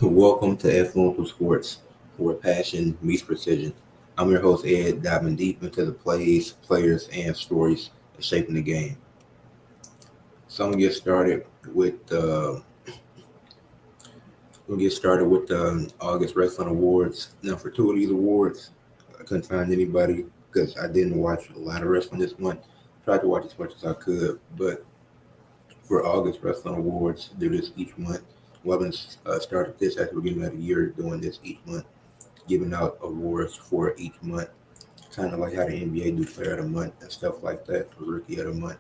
Welcome to Influential Sports, where passion meets precision. I'm your host, Ed, diving deep into the plays, players, and stories shaping the game. So I'm gonna get started with the August Wrestling Awards. Now, for two of these awards, I couldn't find anybody because I didn't watch a lot of wrestling this month. Tried to watch as much as I could, but for August Wrestling Awards, do this each month. Webbins started this at the beginning of the year, doing this each month, giving out awards for each month, kind of like how the NBA do Player of the Month and stuff like that for Rookie of the Month.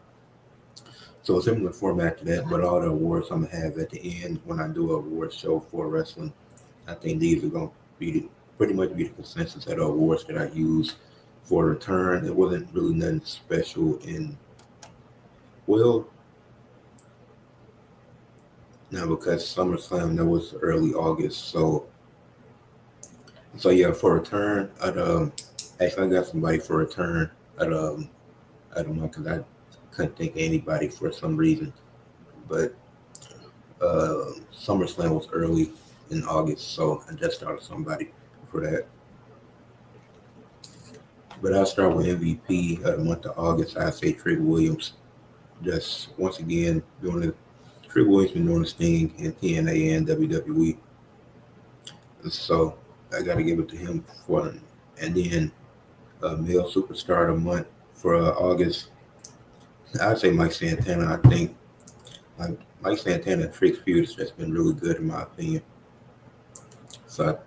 So a similar format to that, but all the awards I'm gonna have at the end when I do an award show for wrestling. I think these are gonna pretty much be the consensus of the awards that I use for return. It wasn't really nothing special in well now because SummerSlam that was early August, so yeah, for return, actually I got somebody for return. I'd I don't know because I couldn't think of anybody for some reason. But SummerSlam was early in August, so I just started somebody for that. But I'll start with MVP of the month of August. I say Trick Williams. Just once again doing the Trick Williams been doing his thing in TNA and WWE, so I got to give it to him for. And then male superstar of the month for August, I'd say Mike Santana. I think Mike Santana and Trick's feud has just been really good in my opinion. So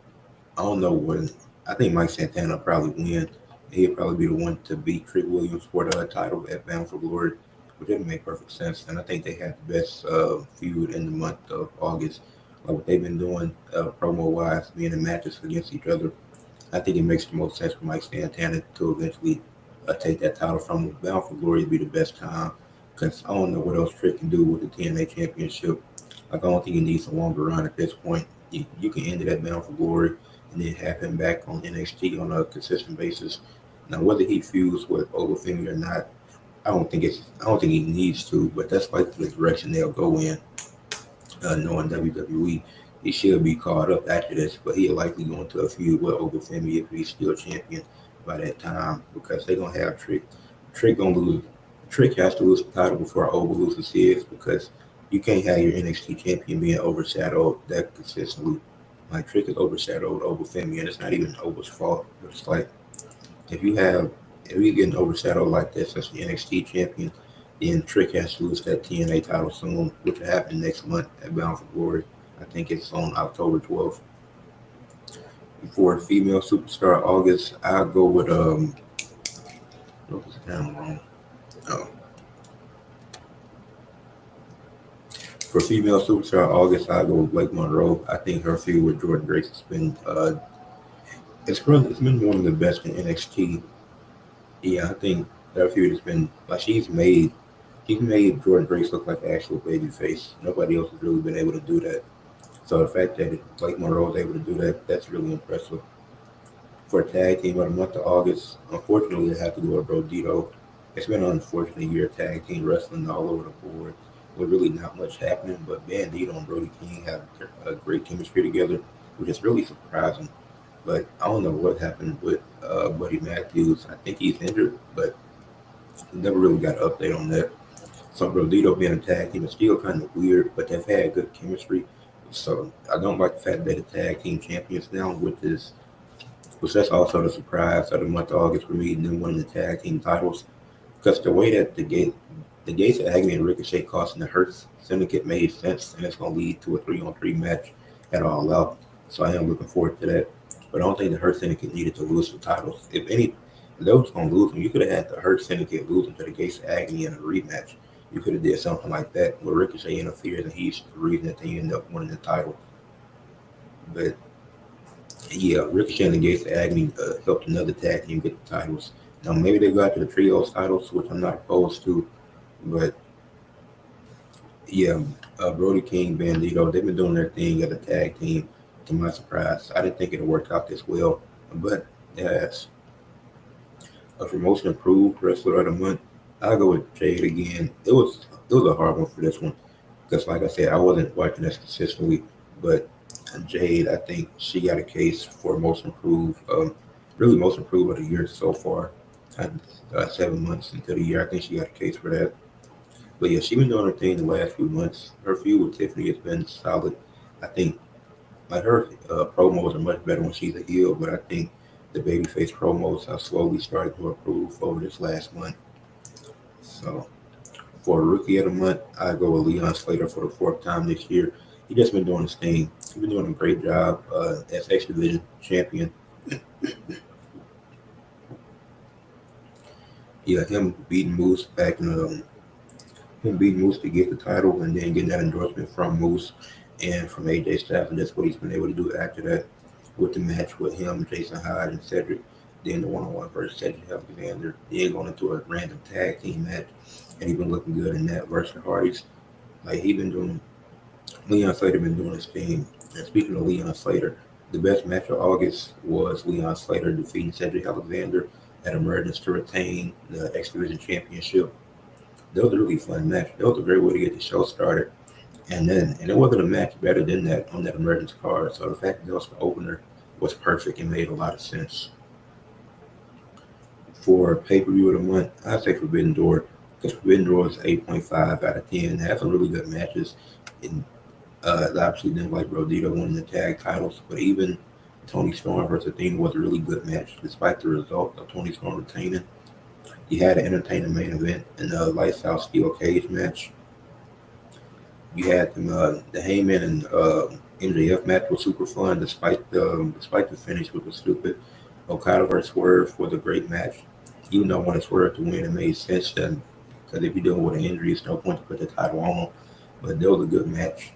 I don't know when. I think Mike Santana will probably win. He'll probably be the one to beat Trick Williams for the title at Bound for Glory, which didn't make perfect sense. And I think they had the best feud in the month of August. Like what they've been doing promo wise, being in matches against each other. I think it makes the most sense for Mike Santana to eventually take that title from him. Bound for Glory to be the best time because I don't know what else Trick can do with the TNA Championship. Like I don't think he needs a longer run at this point. You can end it at Bound for Glory and then have him back on NXT on a consistent basis. Now, whether he feuds with Obafemi or not, I don't think he needs to. But that's like the direction they'll go in. Knowing WWE, he should be caught up after this, but he'll likely go into a feud with Obafemi if he's still champion by that time because they're gonna have Trick. Trick gonna lose. Trick has to lose the title before Oba loses his because you can't have your NXT champion being overshadowed that consistently. Like Trick is overshadowed Obafemi, and it's not even Oba's fault. But it's like if you have if you're getting overshadowed like this as the NXT champion, then Trick has to lose that TNA title soon, which will happen next month at Bound for Glory. I think it's on October 12th. For female superstar August, I'll go with what was the time wrong? Oh, for female superstar August, I'll go with Blake Monroe. I think her feud with Jordan Grace has been it's been one of the best in NXT. Yeah, I think that feud has been like she's made Jordan Grace look like an actual baby face. Nobody else has really been able to do that. So the fact that Blake Monroe is able to do that, that's really impressive. For a tag team of the month of August, unfortunately, I have to go with Brodito. It's been an unfortunate year of tag team wrestling all over the board with really not much happening, but Bandito and Brody King have a great chemistry together, which is really surprising. But I don't know what happened with Buddy Matthews. I think he's injured, but never really got an update on that. So Brodito being a tag team is still kind of weird, but they've had good chemistry. So I don't like the fact that they're the tag team champions now, which that's also the surprise of the month of August for me, and them winning the tag team titles. Because the way that the Gates of Agony and Ricochet costing the Hurt Syndicate made sense, and it's going to lead to a 3-on-3 match at All Out. So I am looking forward to that. But I don't think the Hurt Syndicate needed to lose the titles. If they was going to lose them, you could have had the Hurt Syndicate lose them to the Gates of Agony in a rematch. You could have did something like that where Ricochet interferes and he's the reason that they end up winning the title. But yeah, Ricochet and the Gates of Agony helped another tag team get the titles. Now maybe they go after the trios titles, which I'm not opposed to. But yeah, Brody King, Bandito, they've been doing their thing as a tag team. To my surprise, I didn't think it would work out this well, but yes, a promotion approved wrestler of the month. I'll go with Jade again. It was a hard one for this one because, like I said, I wasn't watching this consistently, but And Jade, I think she got a case for most improved, really most improved of the year so far. Uh, 7 months into the year, I think she got a case for that. But yeah, she been doing her thing the last few months. Her feud with Tiffany has been solid. I think like her promos are much better when she's a heel, but I think the babyface promos have slowly started to improve over this last month. So for a rookie of the month, I go with Leon Slater for the fourth time this year. He just been doing his thing. He's been doing a great job as X Division champion. Yeah, him beating Moose to get the title, and then getting that endorsement from Moose and from AJ Styles, and that's what he's been able to do after that with the match with him, Jason Hyde, and Cedric. Then the one-on-one versus Cedric Alexander. Then going into a random tag team match, and he's been looking good in that versus the Hardys. Like he been doing, Leon Slater been doing his thing. And speaking of Leon Slater, the best match of August was Leon Slater defeating Cedric Alexander at Emergence to retain the X Division Championship. That was a really fun match. That was a great way to get the show started. And it wasn't a match better than that on that Emergence card. So the fact that that was the opener was perfect and made a lot of sense. For pay-per-view of the month, I'd say Forbidden Door, because Forbidden Door is 8.5 out of 10. It has some really good matches. And obviously didn't like Rodito winning the tag titles, but even Tony Storm versus Athena was a really good match, despite the result of Tony Storm retaining. You had an entertaining main event in the Lights Out Steel Cage match. You had the Heyman and MJF match was super fun, despite the finish, which was stupid. Okada versus Swerve was a great match. Even though I wanted Swerve to win, it made sense then, because if you're dealing with an injury, it's no point to put the title on him. But that was a good match.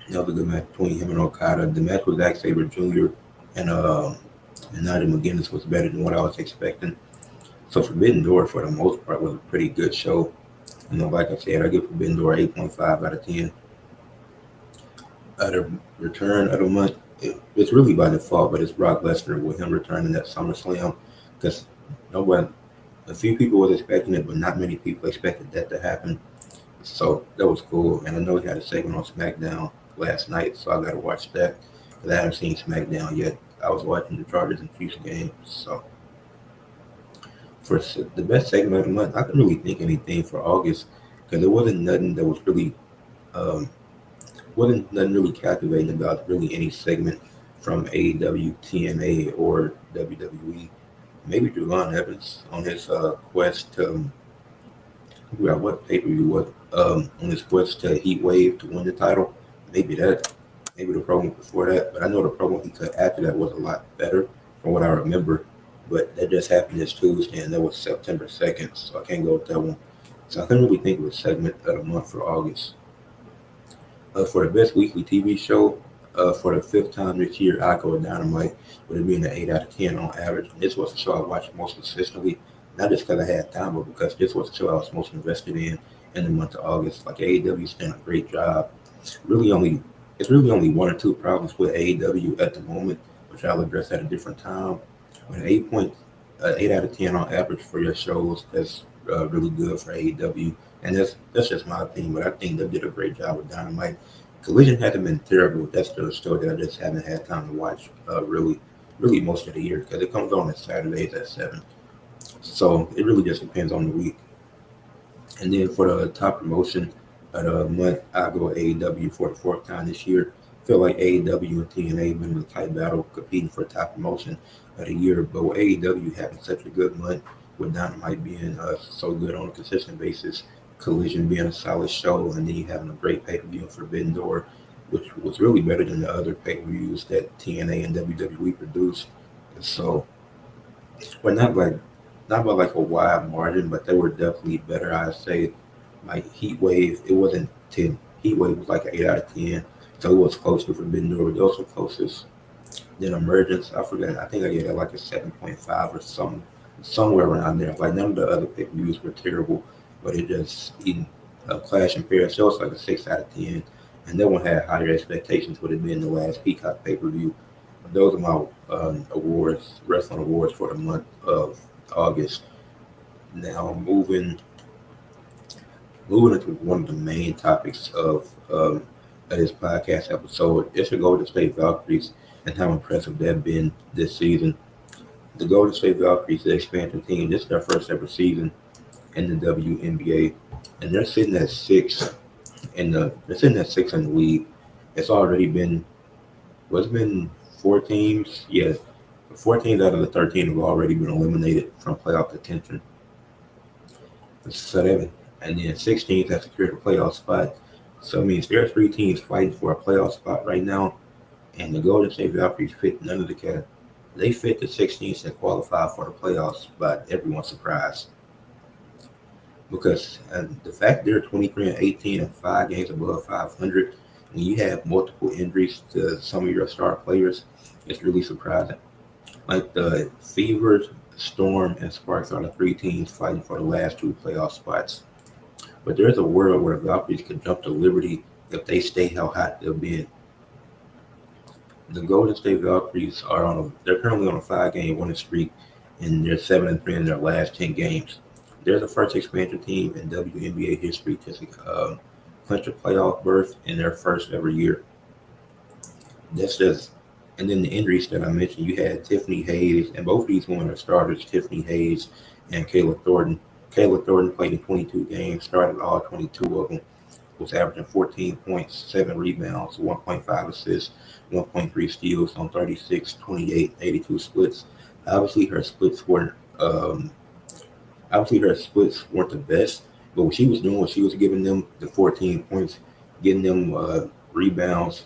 That was a good match between him and Okada. The match with Zack Sabre Jr. and Nigel McGuinness was better than what I was expecting. So Forbidden Door, for the most part, was a pretty good show. Like I said, I give Forbidden Door 8.5 out of 10. The return of the month, it's really by default, but it's Brock Lesnar with him returning at SummerSlam, because nobody, a few people was expecting it, but not many people expected that to happen. So that was cool. And I know he had a segment on SmackDown last night, so I got to watch that, because I haven't seen SmackDown yet. I was watching the Chargers and Chiefs game. So for the best segment of the month, I couldn't really think anything for August, because there wasn't nothing that was really um, wasn't nothing really captivating about really any segment from AEW, TNA, or WWE. Maybe Javon Evans on his quest to I forgot what pay per view was on his quest to Heat Wave to win the title. Maybe that, maybe the promo before that. But I know the promo he cut after that was a lot better from what I remember. But that just happened this Tuesday, and that was September 2nd, so I can't go with that one. So I couldn't really think of a segment of the month for August. For the best weekly TV show, for the fifth time this year, I go with Dynamite, with it being an 8 out of 10 on average. And this was the show I watched most consistently, not just because I had time, but because this was the show I was most invested in the month of August. Like AEW's done a great job. Really only It's really only one or two problems with AEW at the moment, which I'll address at a different time. But 8 out of 10 on average for your shows, that's really good for AEW. And that's just my opinion, but I think they did a great job with Dynamite. Collision hasn't been terrible. That's the story that I just haven't had time to watch really most of the year, because it comes on Saturdays at 7. So it really just depends on the week. And then for the top promotion of the month, I go with AEW for the fourth time this year. I feel like AEW and TNA been in a tight battle competing for top promotion of the year. But with AEW having such a good month, with Dynamite being so good on a consistent basis, Collision being a solid show, and then you having a great pay-per-view for Forbidden Door, which was really better than the other pay-per-views that TNA and WWE produced. And so, but not by like a wide margin, but they were definitely better. I'd say like Heat Wave, it wasn't 10. Heat Wave was like an 8 out of 10. So it was close to Forbidden Door, but those were closest. Then Emergence, I forgot. I think I gave it like a 7.5 or somewhere around there. Like none of the other pay-per-views were terrible, but it just Clash and Paris, so it's like a 6 out of 10. And that one had higher expectations, would have been the last Peacock pay-per-view. Those are my wrestling awards for the month of August. Now moving into one of the main topics of of this podcast episode. It's the Golden State Valkyries and how impressive they've been this season. The Golden State Valkyries, the expansion team, this is their first ever season in the WNBA, and they're sitting at six in the league. It's already been what's been 4 teams. Yeah, 14 out of the 13 have already been eliminated from playoff contention. So and then 16 have secured a playoff spot. So it means there are 3 teams fighting for a playoff spot right now, and the Golden State Valkyries fit none of the cat. They fit the 16s that qualify for the playoffs, but everyone's surprised because the fact they're 23-18 and 5 games above 500, when you have multiple injuries to some of your star players, it's really surprising. Like the Fever, Storm, and Sparks are the 3 teams fighting for the last 2 playoff spots. But there's a world where the Valkyries could jump to Liberty if they stay how hot they've been. The Golden State Valkyries they're currently on a 5-game winning streak, and they're 7-3 in their last 10 games. They're the first expansion team in WNBA history to clinch a playoff berth in their first ever year. That's just, and then the injuries that I mentioned, you had Tiffany Hayes, and both of these women are starters, Tiffany Hayes and Kayla Thornton. Kayla Thornton played in 22 games, started all 22 of them, was averaging 14 points, 7 rebounds, 1.5 assists, 1.3 steals on 36, 28, 82 splits. Obviously, her splits weren't the best, but what she was doing was she was giving them the 14 points, getting them rebounds.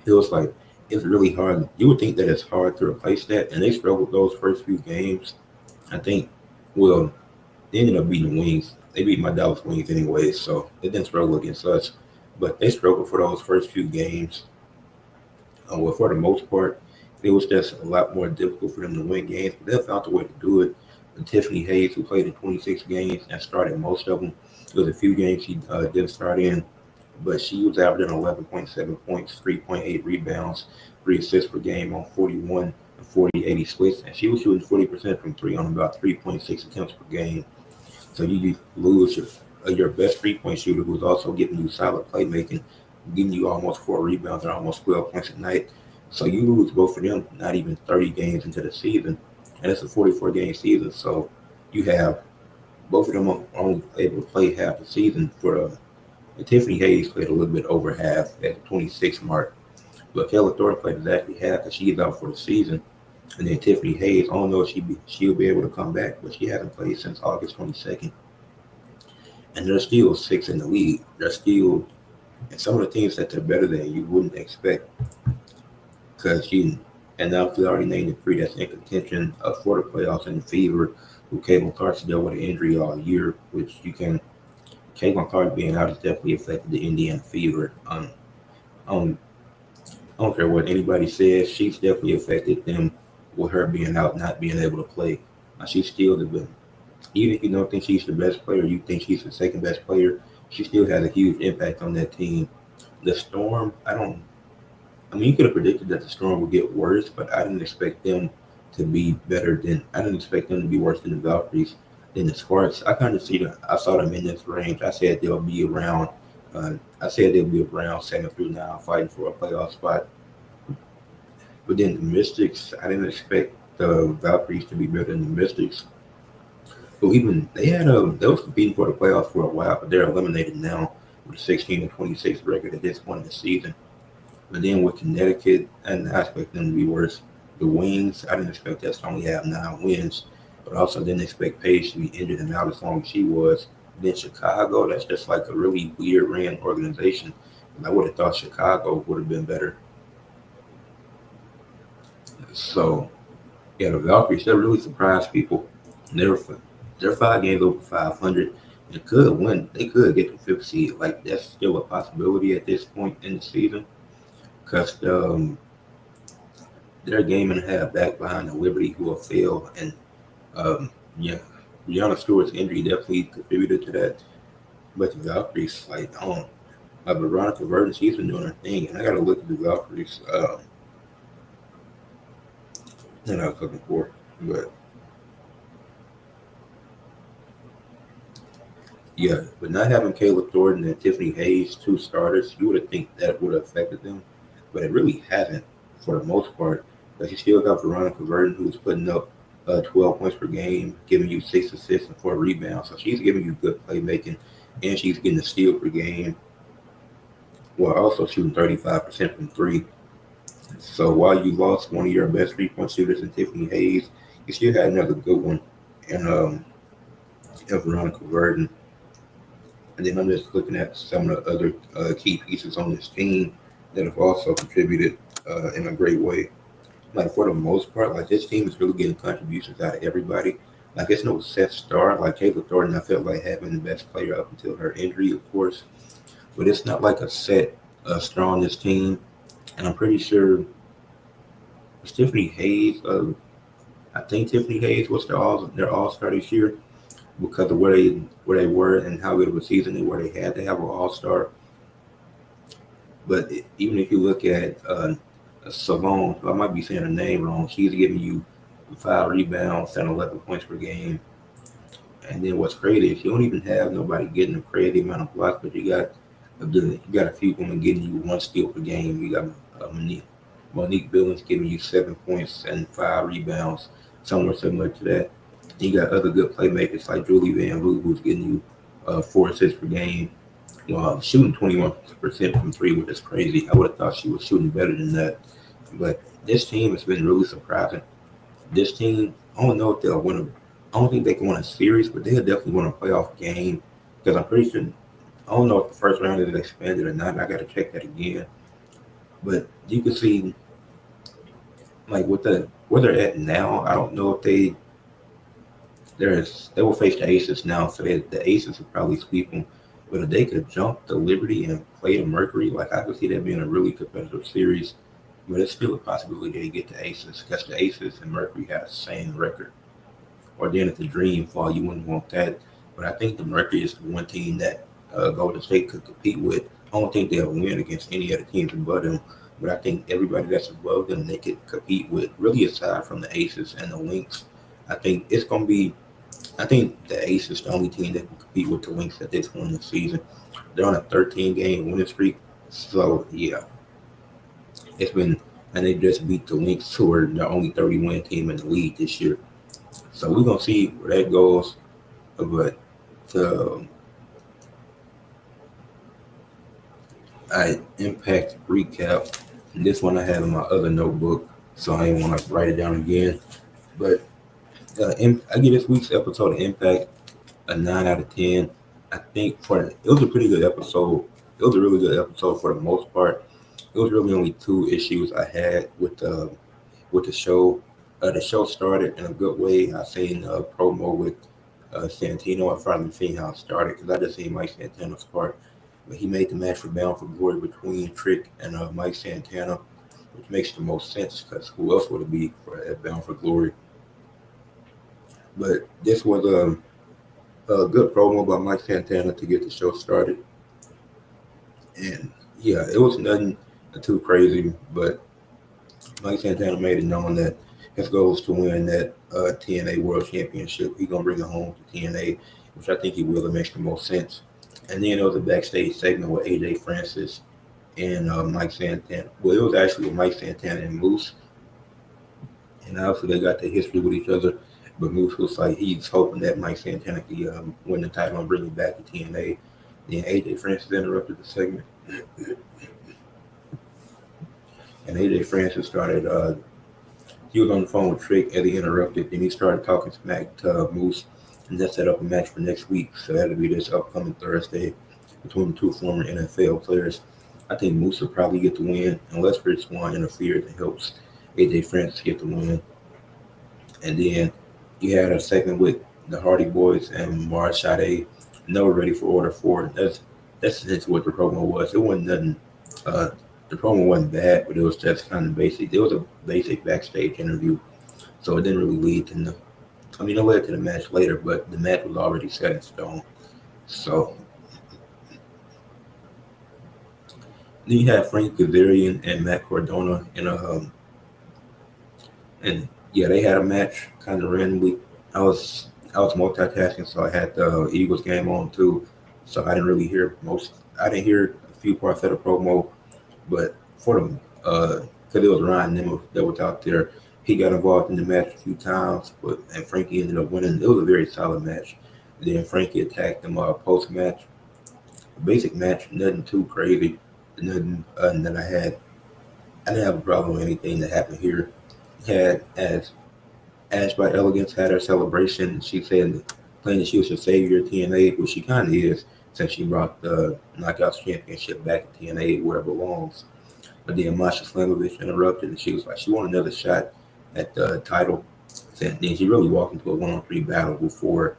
It was like it's really hard. You would think that it's hard to replace that, and they struggled those first few games. I think, well, they ended up beating the Wings. They beat my Dallas Wings anyway, so they didn't struggle against us. But they struggled for those first few games. Well, for the most part, it was just a lot more difficult for them to win games, but they found a way to do it. And Tiffany Hayes, who played in 26 games and started most of them, there was a few games she didn't start in, but she was averaging 11.7 points, 3.8 rebounds, 3 assists per game on 41 and 40, 80 splits, and she was shooting 40% from 3 on about 3.6 attempts per game. So you lose your best 3-point shooter, who's also giving you solid playmaking, giving you almost 4 rebounds and almost 12 points a night. So you lose both of them not even 30 games into the season, and it's a 44-game season. So you have both of them are only able to play half the season. And Tiffany Hayes played a little bit over half at the 26 mark, but Kayla Thornton played exactly half because she's out for the season. And then Tiffany Hayes, I don't know if she'll be able to come back, but she hasn't played since August 22nd. And they're still 6 in the league. They're still, and some of the teams that they're better than you wouldn't expect, and now we already named the 3 that's in contention for the playoffs in the Fever, who Caitlin Clark's dealt with an injury all year, Caitlin Clark being out has definitely affected the Indiana Fever. I don't care what anybody says, she's definitely affected them with her being out, not being able to play. She's still the best. Even if you don't think she's the best player, you think she's the second best player, she still has a huge impact on that team. The Storm, you could have predicted that the Storm would get worse, but I didn't expect them to be I didn't expect them to be worse than the Valkyries, than the Sparks. I saw them in this range. I said they'll be around 7-9 fighting for a playoff spot. But then the Mystics, I didn't expect the Valkyries to be better than the Mystics. But even they was competing for the playoffs for a while, but they're eliminated now with a 16-26 record at this point in the season. But then with Connecticut, and I expect them to be worse. The Wings, I didn't expect us to only have 9 wins, but also didn't expect Paige to be injured and out as long as she was. Then Chicago, that's just like a really weird ran organization. And I would have thought Chicago would have been better. So, yeah, the Valkyries, they really surprised people. They're 5 games over 500 and could win. They could get the 5th seed. Like, that's still a possibility at this point in the season because they're a game and a half back behind the Liberty, who will fail. And, Brianna Stewart's injury definitely contributed to that. But the Valkyries, Veronica Verdon, she's been doing her thing. And I got to look at the Valkyries that I was looking for. But Yeah, but not having Caleb Thornton and Tiffany Hayes, two starters, you would have think that would have affected them, but it really hasn't for the most part. But you still got Veronica Verdon, who's putting up 12 points per game, giving you 6 assists and 4 rebounds. So she's giving you good playmaking, and she's getting a steal per game while also shooting 35% from three. So while you lost one of your best 3 point shooters in Tiffany Hayes, you still had another good one in Veronica Verdon. And then I'm just looking at some of the other key pieces on this team that have also contributed in a great way. Like for the most part, like this team is really getting contributions out of everybody. Like it's no set star. Like Kayla Thornton, I felt like having the best player up until her injury, of course. But it's not like a set star on this team. And I'm pretty sure Tiffany Hayes. I think Tiffany Hayes was their all star this year because of where they were and how good of a season they were. They had to have an all star. But even if you look at Salone, I might be saying her name wrong. She's giving you 5 rebounds and 11 points per game. And then what's crazy is you don't even have nobody getting a crazy amount of blocks, but you got a few women getting you 1 steal per game. You got Monique Billings giving you 7 points and 5 rebounds, somewhere similar to that. You got other good playmakers like Julie Van Loo, who's getting you 4 assists per game. Shooting 21% from three, which is crazy. I would have thought she was shooting better than that. But this team has been really surprising. This team, I don't know if they'll win I don't think they can win a series, but they'll definitely win a playoff game. Because I'm pretty sure, I don't know if the first round is expanded or not. I got to check that again. But you can see, like, where they're at now, I don't know if they will face the Aces now, so the Aces will probably sweep them. But if they could jump the Liberty and play the Mercury, like I could see that being a really competitive series. But it's still a possibility they get the Aces because the Aces and Mercury have the same record. Or then if the Dream fall, you wouldn't want that. But I think the Mercury is the one team that Golden State could compete with. I don't think they'll win against any other teams above them. But I think everybody that's above them they could compete with. Really, aside from the Aces and the Lynx, I think it's gonna be I think the Ace is the only team that can compete with the Lynx at this point in the season. They're on a 13-game winning streak. So, yeah, it's been, and they just beat the Lynx, who are the only 30-win team in the league this year. So, we're going to see where that goes. But the Impact recap, this one I have in my other notebook, so I didn't want to write it down again. But I give this week's episode of Impact a 9 out of 10. I think it was a pretty good episode. It was a really good episode for the most part. It was really only two issues I had with the show. The show started in a good way. I seen a promo with Santino. I finally seen how it started because I just seen Mike Santana's part. But he made the match for Bound for Glory between Trick and Mike Santana, which makes the most sense because who else would it be for Bound for Glory? But this was a good promo by Mike Santana to get the show started. And yeah, it was nothing too crazy, but Mike Santana made it known that his goal is to win that TNA World Championship. He's gonna bring it home to TNA, which I think he will. It makes the most sense. And then there was a backstage segment with AJ Francis and Mike Santana. Well, it was actually with Mike Santana and Moose, and obviously they got the history with each other. But Moose was like he's hoping that Mike Santana can win the title and bring it back to TNA. Then AJ Francis interrupted the segment, and AJ Francis started. He was on the phone with Trick, and he interrupted. Then he started talking smack to Moose, and that set up a match for next week. So that'll be this upcoming Thursday between the two former NFL players. I think Moose will probably get the win unless Rich Swann interferes and helps AJ Francis get the win. And then you had a segment with the Hardy Boys and Mars Sade. And they were ready for Order 4. That's essentially what the promo was. It wasn't nothing. Uh, the promo wasn't bad, but it was just kind of basic. It was a basic backstage interview, so it didn't really lead to no. I mean, it led to the match later, but the match was already set in stone. So then you had Frank Kazarian and Matt Cardona in and yeah, they had a match kind of randomly. I was I was multitasking, so I had the Eagles game on too. So I didn't really hear most. I didn't hear a few parts of the promo, but for them, because it was Ryan Nimmo that was out there, he got involved in the match a few times, but and Frankie ended up winning. It was a very solid match. Then Frankie attacked him post match, basic match, nothing too crazy, nothing that I didn't have a problem with anything that happened here. Had as Ash by Elegance had her celebration. She said claimed that she was the savior of TNA, which she kind of is, since she brought the Knockouts Championship back to TNA where it belongs. But then Masha Slamovich interrupted, and she was like, she wanted another shot at the title. And then she really walked into a one-on-three battle before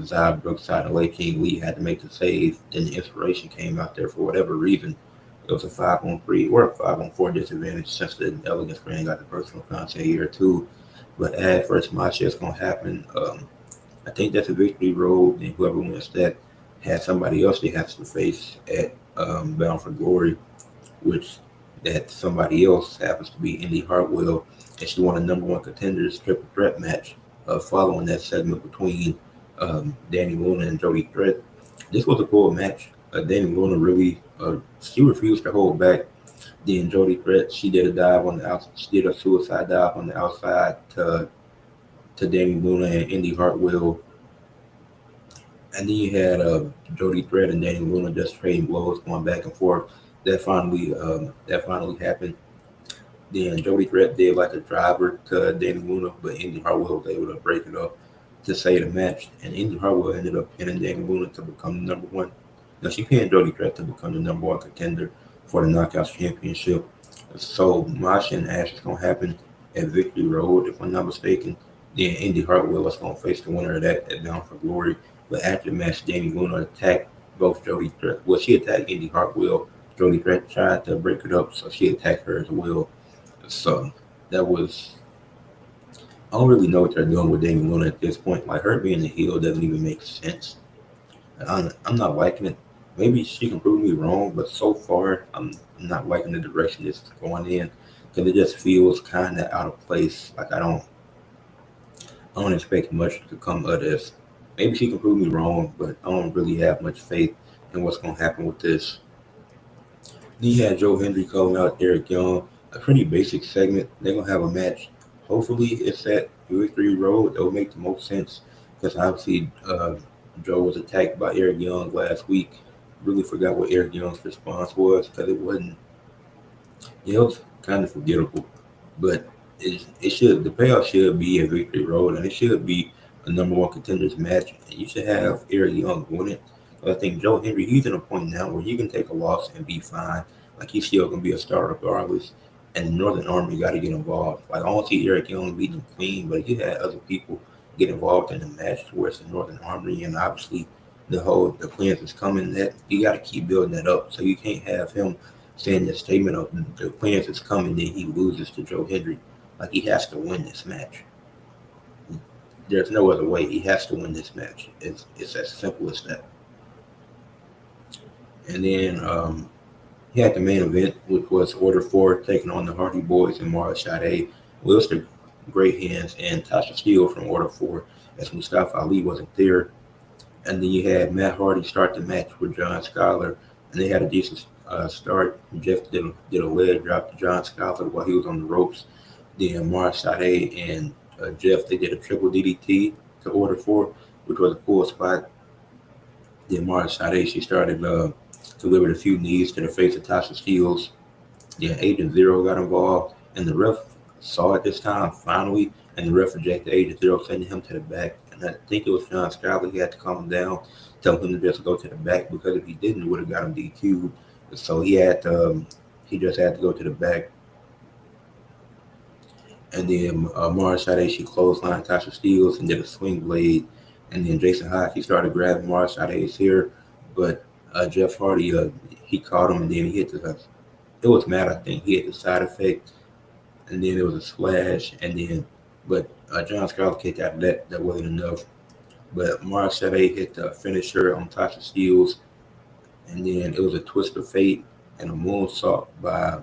Zab Brookside and Lake King Lee had to make the save. Then the inspiration came out there for whatever reason. It was a 5-on-3 or a 5-on-4 disadvantage since the Elegance brand got the personal content here too. But at first match that's gonna happen. I think that's a victory road, and whoever wins that has somebody else they have to face at Bound for Glory, which that somebody else happens to be Indy Hartwell, and she won a number one contenders triple threat match following that segment between Danny Luna and Jody Threat. This was a cool match. Danny Luna really she refused to hold back. Then Jody Threat, she did a dive on the outside. She did a suicide dive on the outside to Danny Luna and Indy Hartwell. And then you had Jody Threat and Danny Luna just trading blows, going back and forth. That finally happened. Then Jody Threat did like a driver to Danny Luna, but Indy Hartwell was able to break it up to save the match. And Indy Hartwell ended up pinning Danny Luna to become the number one. Now she pinned Jody Threat to become the number one contender for the Knockouts Championship. So Masha and Ash is gonna happen at Victory Road, if I'm not mistaken. Then Indy Hartwell is gonna face the winner of that at Bound for Glory. But after the match, Danny Luna attacked both Jody Threat. Well, she attacked Indy Hartwell. Jody Threat tried to break it up, so she attacked her as well. So that was. I don't really know what they're doing with Danny Luna at this point. Like her being the heel doesn't even make sense. I'm not liking it. Maybe she can prove me wrong, but so far I'm not liking the direction it's going in because it just feels kind of out of place. Like I don't expect much to come of this. Maybe she can prove me wrong, but I don't really have much faith in what's going to happen with this. Then you had Joe Hendry calling out Eric Young, a pretty basic segment. They're going to have a match. Hopefully it's at Victory Road. That would make the most sense because obviously Joe was attacked by Eric Young last week. Really forgot what Eric Young's response was because it wasn't. It was kind of forgettable, but it should the payoff should be a Victory Road and it should be a number one contenders match. And you should have Eric Young win it. But I think Joe Henry he's in a point now where he can take a loss and be fine. Like he's still gonna be a star regardless. And the Northern Army got to get involved. Like I don't see Eric Young beating him clean, but if you had other people get involved in the match towards the Northern Army and obviously the plans is coming that you got to keep building that up. So you can't have him saying the statement of the plans is coming, then he loses to Joe Hendry. Like he has to win this match. There's no other way. He has to win this match. It's as simple as that. And then he had the main event, which was Order 4 taking on the Hardy Boys and Mara Sade, Wilster Great Hands, and Tasha Steele from Order 4, as Mustafa Ali wasn't there. And then you had Matt Hardy start the match with John Scholar, and they had a decent start. Jeff did a leg drop to John Scholar while he was on the ropes. Then Mara Sade and Jeff, they did a triple DDT to Order 4, which was a cool spot. Then Mara Sade, she started delivered a few knees to the face of Tasha Steeles. Then Agent Zero got involved, and the ref saw it this time finally, and the ref rejected Agent Zero, sending him to the back. And I think it was John Scholar. He had to calm him down, tell him to just go to the back because if he didn't, it would have got him DQ'd. So he just had to go to the back. And then Mara Sade, she clotheslined Tasha Steeles and did a swing blade. And then Jason Hyde, he started grabbing Mara Sade's hair, but Jeff Hardy, he caught him and then he hit it was Matt, I think. He hit the side effect, and then there was a splash, but John Scholar kicked out of that. That wasn't enough. But Mara Sade hit the finisher on Tasha Steeles, and then it was a twist of fate and a moonsault by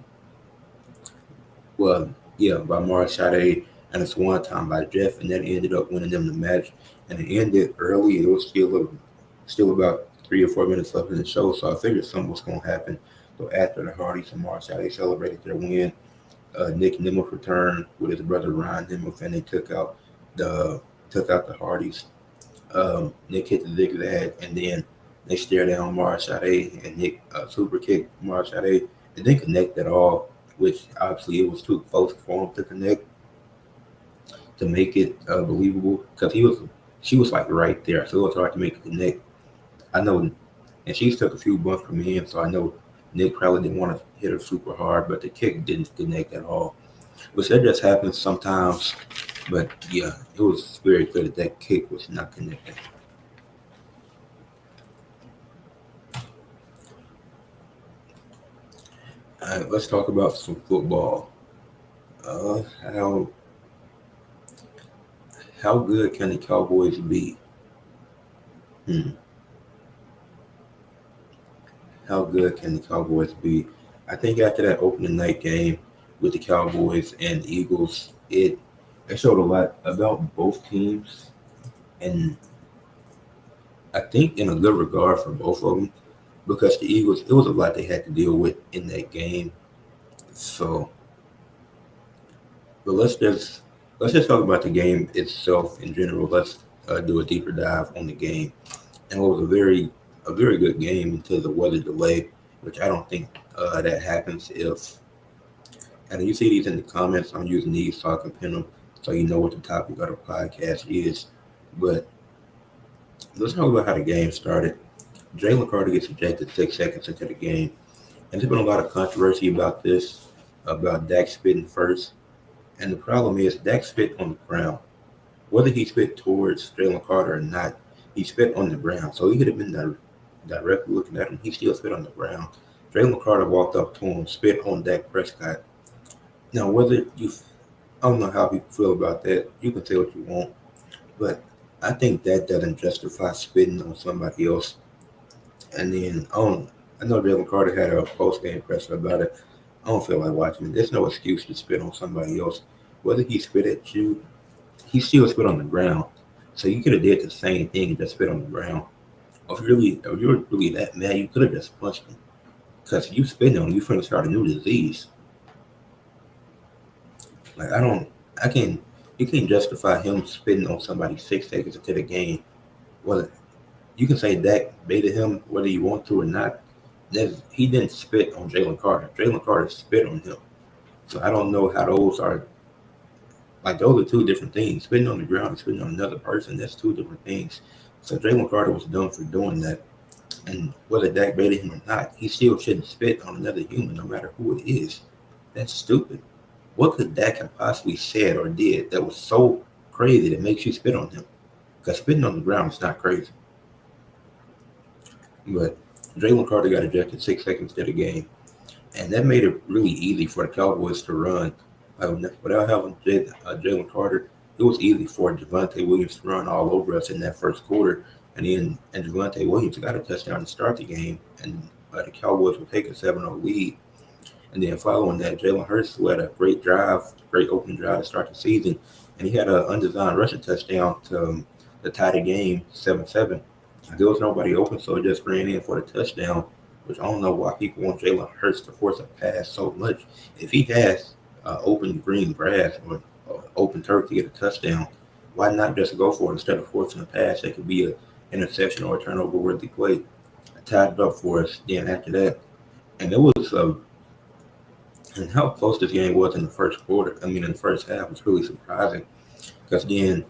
Mara Sade and a swan time by Jeff, and that ended up winning them the match. and it ended early. It was still about 3 or 4 minutes left in the show, so I figured something was going to happen. So after the Hardys and Marshall, they celebrated their win. Nick Nemeth returned with his brother Ryan Nemeth, and they the took out the Hardys. Nick hit the zigzag, and then they stared down Marshall, and Nick super kicked Marshall. It didn't connect at all, which obviously it was too close for him to connect to make it believable because she was like right there, so it was hard to make it connect. I know, and she took a few bumps from in, so I know Nick probably didn't want to hit her super hard, but the kick didn't connect at all. Which that just happens sometimes, but yeah, it was very clear that that kick was not connected. All right, let's talk about some football. Uh, how how good can the Cowboys be? Hmm. How good can the Cowboys be? I think after that opening night game with the Cowboys and Eagles, it showed a lot about both teams, and I think in a good regard for both of them because the Eagles, it was a lot they had to deal with in that game. So, but let's just talk about the game itself in general. Let's do a deeper dive on the game, and it was a very good game until the weather delay, which I don't think that happens if. And you see these in the comments. I'm using these so I can pin them so you know what the topic of the podcast is. But let's talk about how the game started. Jalen Carter gets ejected 6 seconds into the game. And there's been a lot of controversy about this, about Dak spitting first. And the problem is Dak spit on the ground. Whether he spit towards Jalen Carter or not, he spit on the ground. So he could have been directly looking at him. He still spit on the ground. Jalen Carter walked up to him, spit on Dak Prescott. Now, I don't know how people feel about that. You can say what you want. But I think that doesn't justify spitting on somebody else. And then I know Jalen Carter had a post game presser about it. I don't feel like watching it. There's no excuse to spit on somebody else. Whether he spit at you, he still spit on the ground. So you could have did the same thing and just spit on the ground. If you're really that mad, you could have just punched him. Because you spitting on him, you finna start a new disease. Like I can you can't justify him spitting on somebody 6 seconds into the game. Well, you can say Dak baited him whether you want to or not. He didn't spit on Jalen Carter. Jalen Carter spit on him. So I don't know how those are like those are two different things. Spitting on the ground and spitting on another person, that's two different things. So Jalen Carter was done for doing that. And whether Dak baited him or not, he still shouldn't spit on another human, no matter who it is. That's stupid. What could Dak have possibly said or did that was so crazy that makes you spit on him? Because spitting on the ground is not crazy. But Jalen Carter got ejected 6 seconds into the game, and that made it really easy for the Cowboys to run. Without having Jalen Carter, it was easy for Javonte Williams to run all over us in that first quarter, and Javonte Williams got a touchdown to start the game, and the Cowboys would take a 7-0 lead. And then following that, Jalen Hurts who had a great opening drive to start the season, and he had an undesigned rushing touchdown to tie the game 7-7. There was nobody open, so he just ran in for the touchdown, which I don't know why people want Jalen Hurts to force a pass so much. If he has open green grass or open turf to get a touchdown, why not just go for it instead of forcing a pass? That could be an interception or a turnover worthy play. Tied it up for us. Then after that, and it was and how close this game was in the first quarter. I mean, in the first half was really surprising because then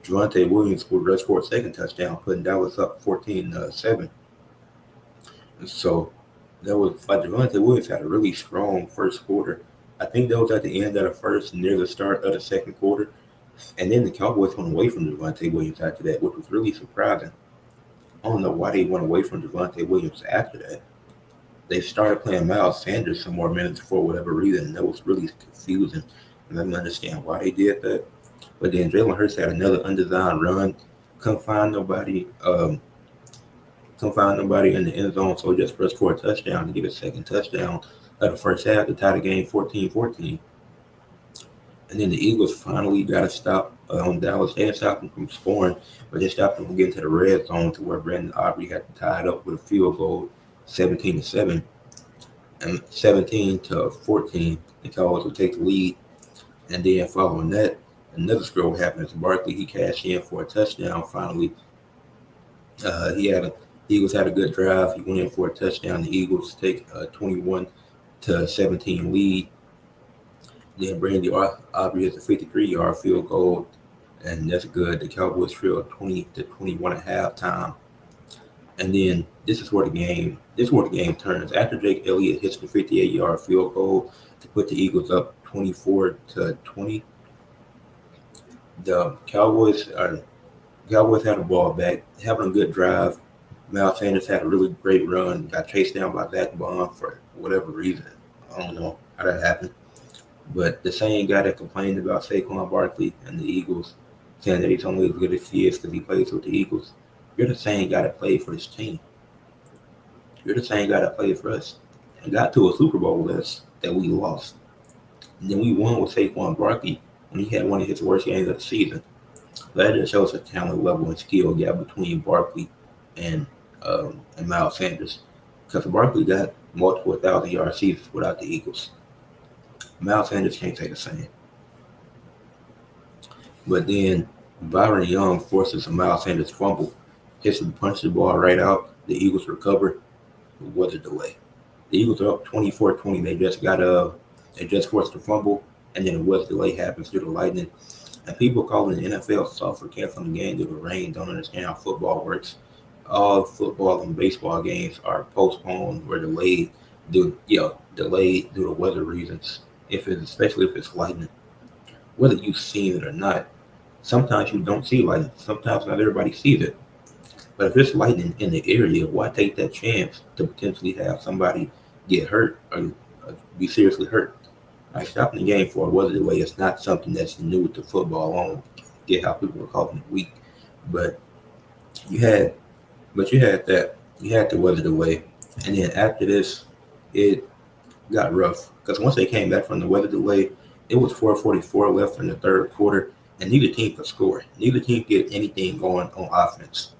Javonte Williams would rush for a second touchdown, putting Dallas up 14-7. So that was like Javonte Williams had a really strong first quarter. I think that was at the end of the first, near the start of the second quarter. And then the Cowboys went away from Javonte Williams after that, which was really surprising. I don't know why they went away from Javonte Williams after that. They started playing Miles Sanders some more minutes for whatever reason. And that was really confusing. And I don't understand why they did that. But then Jalen Hurts had another undesigned run. Couldn't find nobody. Couldn't find nobody in the end zone, so just rushed for a touchdown to get a second touchdown of the first half to tie the game 14-14. And then the Eagles finally got a stop on Dallas. They didn't stop him from scoring, but they stopped him from getting to the red zone to where Brandon Aubrey had to tie it up with a field goal, 17-7, and 17-14. The Cowboys would take the lead, and then following that, another scroll happened to Barkley. He cashed in for a touchdown. Finally, Eagles had a good drive. He went in for a touchdown. The Eagles take a 21-17 lead. Then Brandy Aubrey has a 53-yard field goal, and that's good. The Cowboys trail 20-21 at halftime. And then this is where the game turns. After Jake Elliott hits the 58-yard field goal to put the Eagles up 24-20, the Cowboys had the ball back, having a good drive. Miles Sanders had a really great run, got chased down by Zach Bond for whatever reason. I don't know how that happened. But the same guy that complained about Saquon Barkley and the Eagles, saying that he's only as good as he is because he plays with the Eagles, you're the same guy that played for this team. You're the same guy that played for us and got to a Super Bowl with us that we lost. And then we won with Saquon Barkley when he had one of his worst games of the season. That just shows the talent level and skill gap between Barkley and Miles Sanders. Because Barkley got multiple 1,000-yard seasons without the Eagles. Miles Sanders can't say the same. But then Byron Young forces a Miles Sanders fumble, hits and punches the ball right out. The Eagles recover. It was a delay. The Eagles are up 24-20. They just forced the fumble, and then a weather delay happens due to lightning. And people calling the NFL soft for canceling the game due to rain don't understand how football works. All football and baseball games are postponed or delayed due to weather reasons. Especially if it's lightning, whether you've seen it or not. Sometimes you don't see lightning. Sometimes not everybody sees it. But if it's lightning in the area, why take that chance to potentially have somebody get hurt or be seriously hurt? Like stopping the game for a weather delay is not something that's new to football. I don't get how people are calling it weak, but you had the weather delay, and then after this, it got rough because once they came back from the weather delay, it was 4:44 left in the third quarter, and neither team could score. Neither team could get anything going on offense.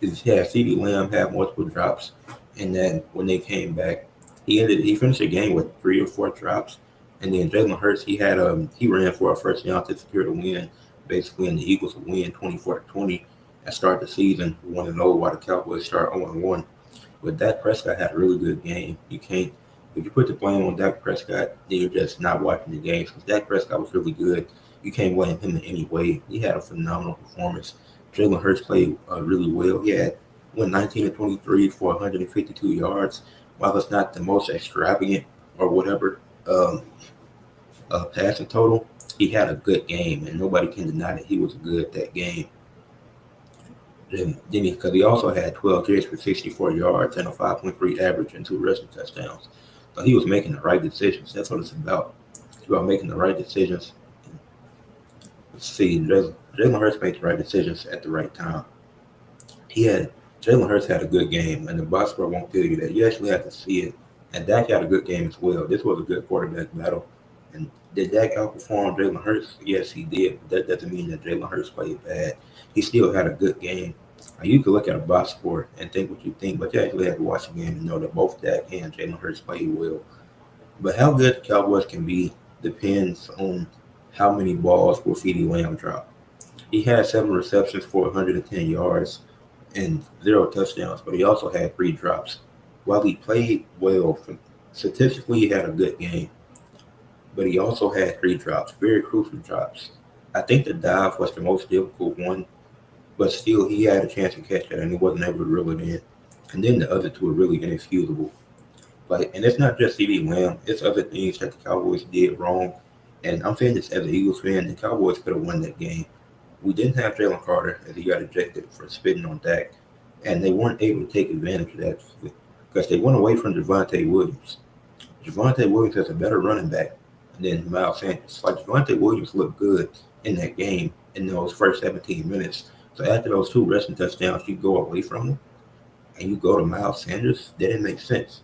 CeeDee Lamb had multiple drops, and then when they came back, he finished the game with 3 or 4 drops, and then Jalen Hurts he ran for a first down to secure the win, basically, and the Eagles would win 24-20 and start the season 1-0 while the Cowboys start 0-1. But Dak Prescott had a really good game. If you put the blame on Dak Prescott, then you're just not watching the games because Dak Prescott was really good. You can't blame him in any way. He had a phenomenal performance. Jalen Hurts played really well. He went 19-23 for 152 yards. While it's not the most extravagant or whatever passing total, he had a good game, and nobody can deny that he was good that game. Because he also had 12 carries for 64 yards and a 5.3 average and 2 rushing touchdowns. So he was making the right decisions. That's what it's about. It's about making the right decisions. Let's see, Jalen Hurts made the right decisions at the right time. Jalen Hurts had a good game, and the box score won't tell you that. You actually have to see it. And Dak had a good game as well. This was a good quarterback battle. And did Dak outperform Jalen Hurts? Yes, he did. But that doesn't mean that Jalen Hurts played bad. He still had a good game. You can look at a box score and think what you think, but you actually have to watch the game and know that both Dak and Jalen Hurts played well. But how good the Cowboys can be depends on how many balls will CeeDee Lamb drop. He had 7 receptions for 110 yards and 0 touchdowns, but he also had 3 drops. While he played well, statistically he had a good game, but he also had 3 drops, very crucial drops. I think the dive was the most difficult one, but still he had a chance to catch it and he wasn't able to reel it in. And then the other 2 are really inexcusable. And it's not just CeeDee Lamb, it's other things that the Cowboys did wrong. And I'm saying this as an Eagles fan, the Cowboys could have won that game. We didn't have Jalen Carter as he got ejected for spitting on Dak, and they weren't able to take advantage of that because they went away from Javonte Williams. Javonte Williams has a better running back than Miles Sanders. Like Javonte Williams looked good in that game in those first 17 minutes. So after those 2 rushing touchdowns, you go away from them and you go to Miles Sanders. That didn't make sense.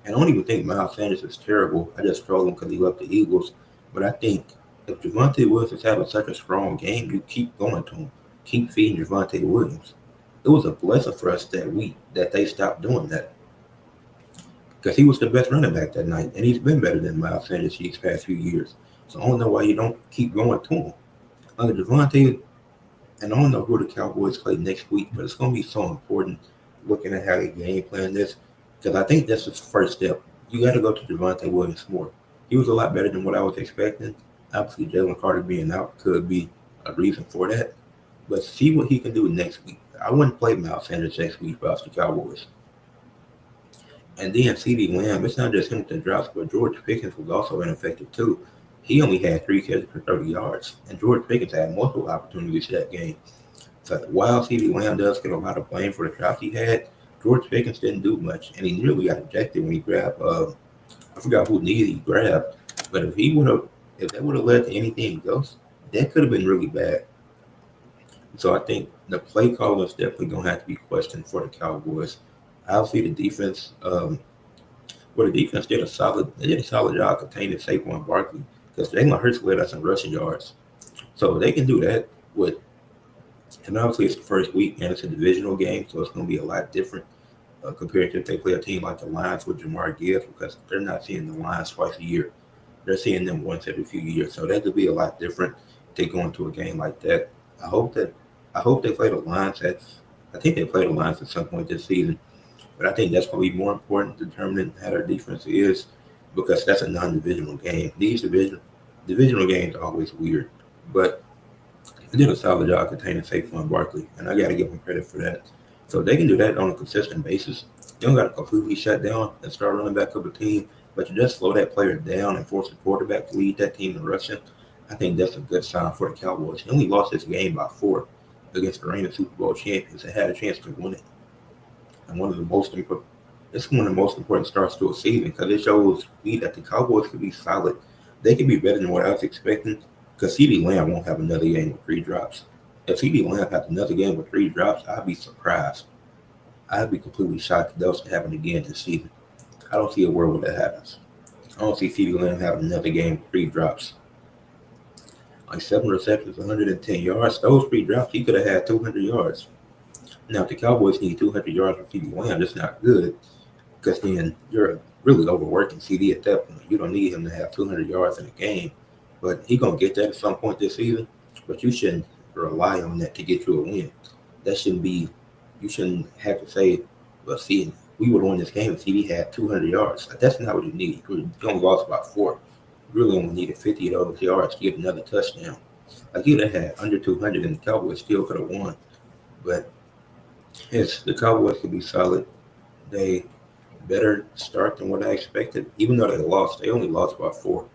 I don't even think Miles Sanders is terrible. I just troll him because he left the Eagles. But I think If Javante Williams is having such a strong game, you keep going to him. Keep feeding Javante Williams. It was a blessing for us that week that they stopped doing that because he was the best running back that night, and he's been better than Miles Sanders these past few years. So I don't know why you don't keep going to him. Under Javante, and I don't know who the Cowboys play next week, but it's going to be so important looking at how they game plan this because I think that's the first step. You got to go to Javante Williams more. He was a lot better than what I was expecting. Obviously, Jalen Carter being out could be a reason for that, but see what he can do next week. I wouldn't play Miles Sanders next week for the Cowboys. And then CD Lamb, it's not just him with the drops, but George Pickens was also ineffective too. He only had 3 catches for 30 yards, and George Pickens had multiple opportunities that game. So while CD Lamb does get a lot of blame for the drops he had, George Pickens didn't do much, and he nearly got ejected when he grabbed. I forgot who knee he grabbed, but if that would have led to anything else, that could have been really bad. So I think the play call is definitely going to have to be questioned for the Cowboys. Obviously, the defense. The defense did a solid. They did a solid job containing Saquon Barkley because Jalen Hurts led us in rushing yards. So they can do that with. And obviously, it's the first week and it's a divisional game, so it's going to be a lot different compared to if they play a team like the Lions with Jamar Gibbs because they're not seeing the Lions twice a year. They're seeing them once every few years. So that could be a lot different if they go into a game like that. I hope that I hope they play the Lions. I think they play the Lions at some point this season. But I think that's going to be more important determining how their defense is because that's a non-divisional game. These divisional games are always weird, but they did a solid job containing Saquon Barkley, and I got to give them credit for that. So they can do that on a consistent basis. You don't got to completely shut down and start running back up a team, but you just slow that player down and force the quarterback to lead that team in rushing. I think that's a good sign for the Cowboys. He only lost this game by 4 against the reigning Super Bowl champions and had a chance to win it. And it's one of the most important starts to a season because it shows me that the Cowboys could be solid. They could be better than what I was expecting because CD Lamb won't have another game with 3 drops. If CD Lamb has another game with 3 drops, I'd be surprised. I'd be completely shocked if that was to happen again this season. I don't see a world where that happens. I don't see CD Lamb having another game with 3 drops. Like 7 receptions, 110 yards. Those 3 drops, he could have had 200 yards. Now, if the Cowboys need 200 yards from CD Lamb, that's not good because then you're really overworking CD at that point. You don't need him to have 200 yards in a game, but he's going to get that at some point this season. But you shouldn't rely on that to get you a win. That shouldn't be, you shouldn't have to say, well, see, we would have won this game if CD had 200 yards. That's not what you need. You only lost by 4. You really only needed 50 of those yards to get another touchdown. Like you'd have had under 200 and the Cowboys still could have won. But yes, the Cowboys could be solid. They better start than what I expected. Even though they only lost by 4.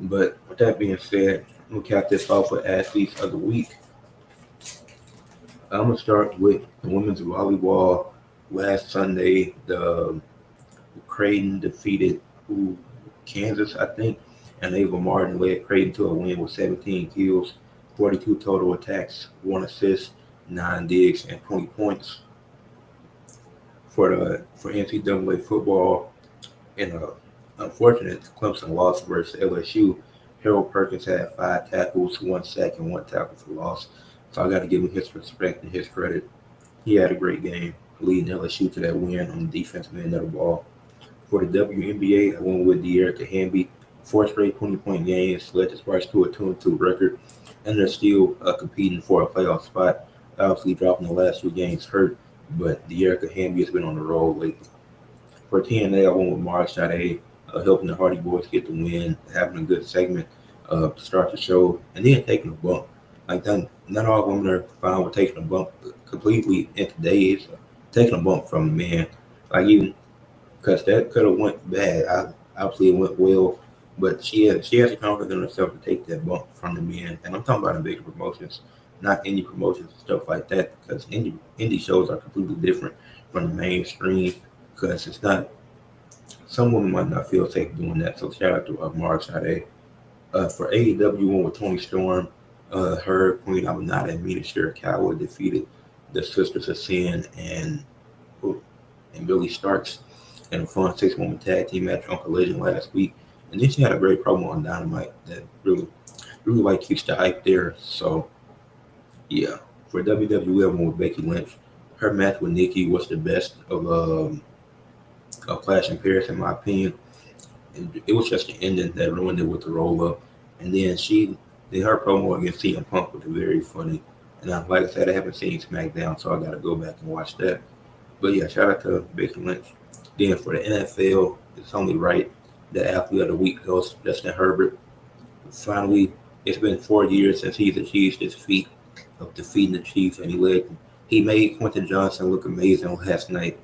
But with that being said, we'll cap this off with athletes of the week. I'm gonna start with the women's volleyball. Last Sunday, the Creighton defeated Kansas, I think, and Ava Martin led Creighton to a win with 17 kills, 42 total attacks, 1 assist, 9 digs, and 20 points. For NCAA football, in a unfortunate Clemson loss versus LSU, Harold Perkins had 5 tackles, 1 sack, and 1 tackle for loss. So I got to give him his respect and his credit. He had a great game, leading LSU to that win on the defensive end of the ball. For the WNBA, I went with De'Erica Hamby. 4 straight 20-point games led the Sparks to a 2-2 record, and they're still competing for a playoff spot. Obviously, dropping the last 2 games hurt, but De'Erica Hamby has been on the roll lately. For TNA, I went with Mark Sade, helping the Hardy Boys get the win, having a good segment to start the show, and then taking a bump. Like not all women are fine with taking a bump completely in today's taking a bump from a man. Like even because that could have went bad. Obviously, it went well, but she has the confidence in herself to take that bump from the men. And I'm talking about in bigger promotions, not indie promotions and stuff like that, because indie shows are completely different from the mainstream. Because it's not, some women might not feel safe doing that. So shout out to Mark Sade. For AEW, one with Tony Storm, her, Queen Aminata, and Mina Shirakawa defeated the Sisters of Sin and Billy Starks in a fun 6-woman tag team match on Collision last week. And then she had a great promo on Dynamite that really like keeps the hype there. So yeah, for WWE, I went with Becky Lynch. Her match with Nikki was the best of Clash in Paris, in my opinion. And it was just the ending that ruined it with the roll up. And then she did her promo against CM Punk, was very funny. And like I said, I haven't seen SmackDown, so I got to go back and watch that. But yeah, shout out to Becky Lynch. Then for the NFL, it's only right that athlete of the week goes to Justin Herbert. Finally, it's been 4 years since he's achieved his feat of defeating the Chiefs, and he made Quentin Johnson look amazing last night.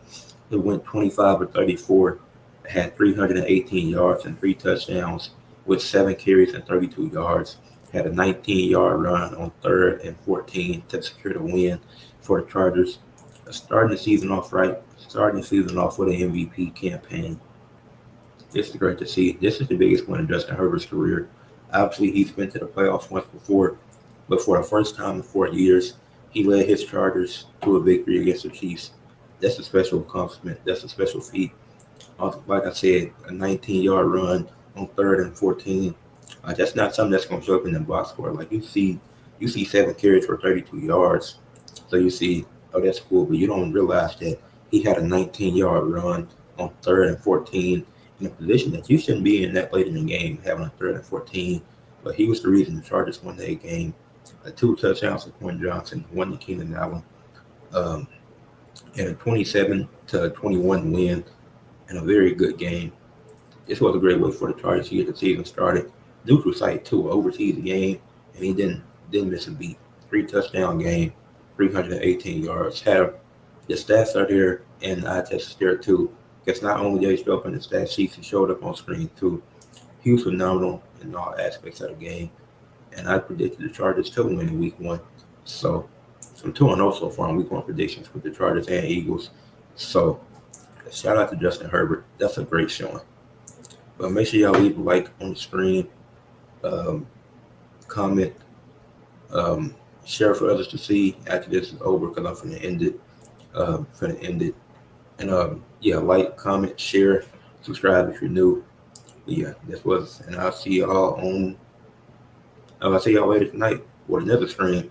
He went 25 or 34, had 318 yards and 3 touchdowns with 7 carries and 32 yards. Had a 19-yard run on 3rd and 14 to secure the win for the Chargers. Starting the season off right, starting the season off with an MVP campaign. This is great to see. This is the biggest win in Justin Herbert's career. Obviously, he's been to the playoffs once before, but for the first time in 4 years, he led his Chargers to a victory against the Chiefs. That's a special accomplishment. That's a special feat. Like I said, a 19-yard run on 3rd and 14. That's not something that's going to show up in the box score. Like you see 7 carries for 32 yards. So you see, oh, that's cool, but you don't realize that he had a 19-yard run on 3rd and 14 in a position that you shouldn't be in that late in the game, having a 3rd and 14. But he was the reason the Chargers won that game. 2 touchdowns to Quentin Johnson, 1 to Keenan Allen, and a 27-21 win, and a very good game. This was a great way for the Chargers to get the season started. Neutral site too, overseas game, and he didn't miss a beat. 3 touchdown game, 318 yards. Have the stats are there, and I tested there too. Because not only did he show up in the stat sheets, he showed up on screen too. He was phenomenal in all aspects of the game, and I predicted the Chargers to win in Week 1. So I'm 2-0 so far in Week 1 predictions with the Chargers and Eagles. So shout out to Justin Herbert. That's a great showing. But make sure y'all leave a like on the screen, comment, share for others to see after this is over, because I'm finna end it. And yeah, like, comment, share, subscribe if you're new. But yeah, and I'll see y'all later tonight with another stream.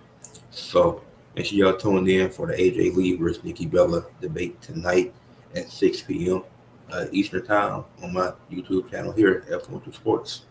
So make sure y'all tuned in for the AJ Lee versus Nikki Bella debate tonight at 6 p.m. Eastern Time on my YouTube channel here at F1 Sports.